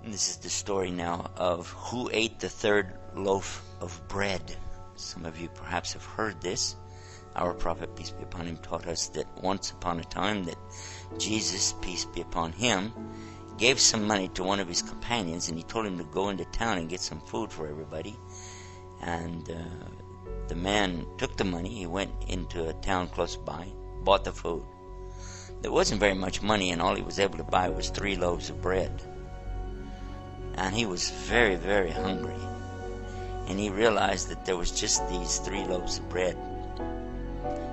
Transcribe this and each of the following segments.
This is the story now of who ate the third loaf of bread. Some of you perhaps have heard this. Our prophet, peace be upon him, taught us that once upon a time that Jesus, peace be upon him, gave some money to one of his companions, and he told him to go into town and get some food for everybody. And the man took the money. He went into a town close by, bought the food. There wasn't very much money, and all he was able to buy was 3 loaves of bread. And he was very, very hungry. And he realized that there was just these 3 loaves of bread.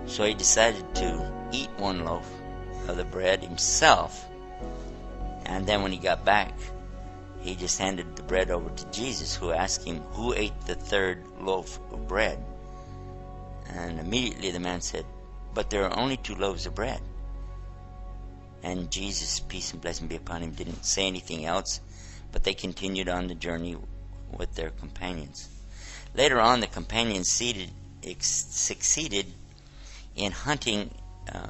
So he decided to eat 1 loaf of the bread himself. And then when he got back, he just handed the bread over to Jesus, who asked him, who ate the 3rd loaf of bread? And immediately the man said, but there are only 2 loaves of bread. And Jesus, peace and blessing be upon him, didn't say anything else, but they continued on the journey with their companions. Later on, the companions succeeded in hunting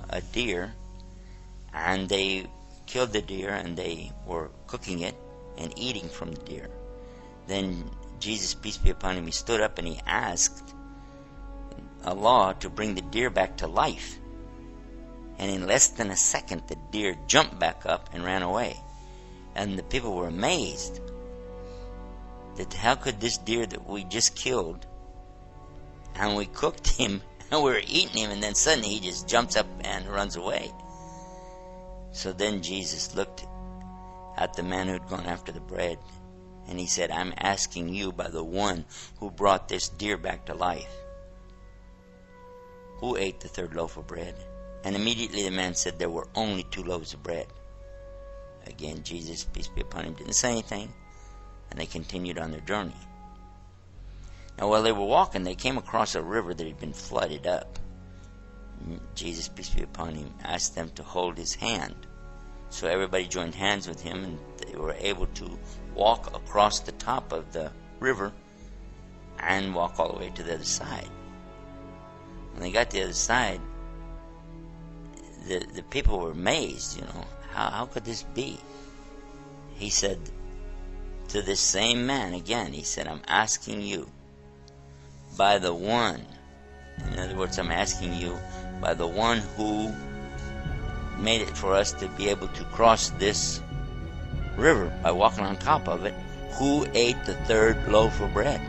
a deer, and they killed the deer, and they were cooking it and eating from the deer. Then Jesus, peace be upon him, he stood up and he asked Allah to bring the deer back to life. And in less than a second, the deer jumped back up and ran away. And the people were amazed that how could this deer that we just killed, and we cooked him, and we were eating him, and then suddenly he just jumps up and runs away. So then Jesus looked at the man who had gone after the bread, and he said, I'm asking you by the one who brought this deer back to life, who ate the 3rd loaf of bread? And immediately the man said there were only 2 loaves of bread. Again, Jesus, peace be upon him, didn't say anything, and they continued on their journey. Now while they were walking, they came across a river that had been flooded up. Jesus, peace be upon him, asked them to hold his hand. So everybody joined hands with him, and they were able to walk across the top of the river and walk all the way to the other side. When they got to the other side, the people were amazed, how could this be? He said to this same man again, he said, I'm asking you by the one, in other words, I'm asking you by the one who made it for us to be able to cross this river by walking on top of it, who ate the 3rd loaf of bread?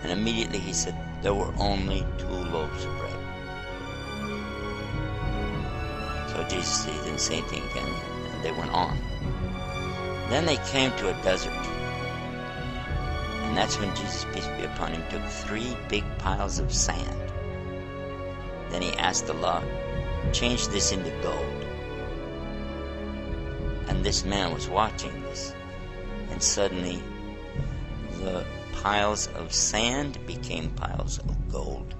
And immediately he said, there were only 2 loaves of bread. So Jesus, he didn't say anything again, and they went on. Then they came to a desert. And that's when Jesus, peace be upon him, took 3 big piles of sand. Then he asked Allah, change this into gold. And this man was watching this. And suddenly, the piles of sand became piles of gold.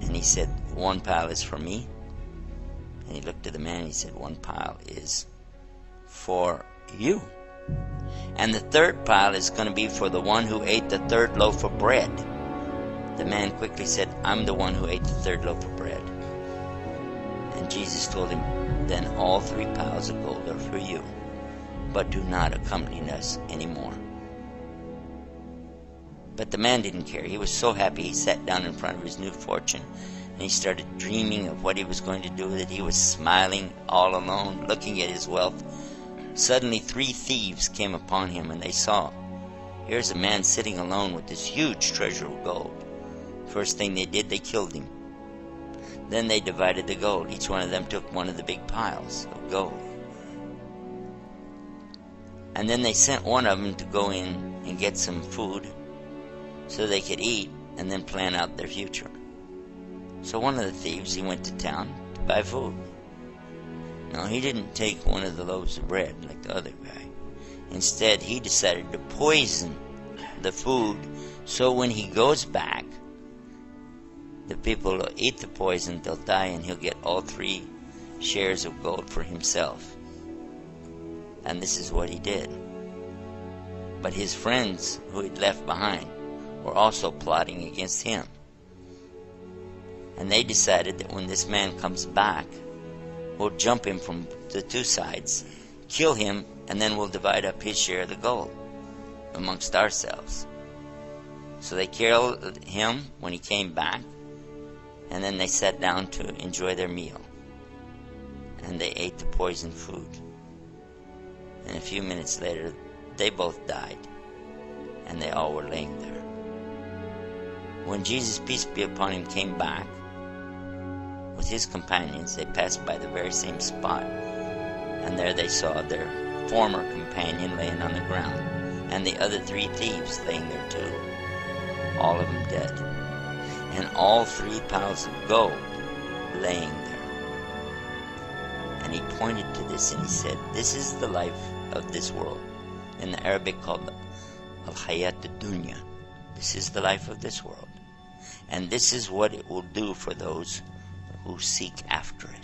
And he said, 1 pile is for me. And he looked at the man and he said, 1 pile is for you. And the 3rd pile is going to be for the one who ate the 3rd loaf of bread. The man quickly said, I'm the one who ate the 3rd loaf of bread. And Jesus told him, then all 3 piles of gold are for you, but do not accompany us anymore. But the man didn't care. He was so happy. He sat down in front of his new fortune, and he started dreaming of what he was going to do with it. He was smiling all alone, looking at his wealth. Suddenly 3 thieves came upon him, and they saw, here's a man sitting alone with this huge treasure of gold. First thing they did, they killed him. Then they divided the gold. Each one of them took one of the big piles of gold. And then they sent one of them to go in and get some food so they could eat and then plan out their future. So one of the thieves, he went to town to buy food. No, he didn't take one of the loaves of bread like the other guy. Instead, he decided to poison the food so when he goes back, the people will eat the poison, they'll die, and he'll get all 3 shares of gold for himself. And this is what he did. But his friends who he'd left behind were also plotting against him. And they decided that when this man comes back, we'll jump him from the 2 sides, kill him, and then we'll divide up his share of the gold amongst ourselves. So they killed him when he came back, and then they sat down to enjoy their meal. And they ate the poisoned food. And a few minutes later, they both died, and they all were laying there. When Jesus, peace be upon him, came back with his companions, they passed by the very same spot, and there they saw their former companion laying on the ground, and the other 3 thieves laying there too, all of them dead, and all 3 piles of gold laying there. And he pointed to this and he said, this is the life of this world, in the Arabic called Al-Hayat, Al-Dunya. This is the life of this world, and this is what it will do for those who seek after it.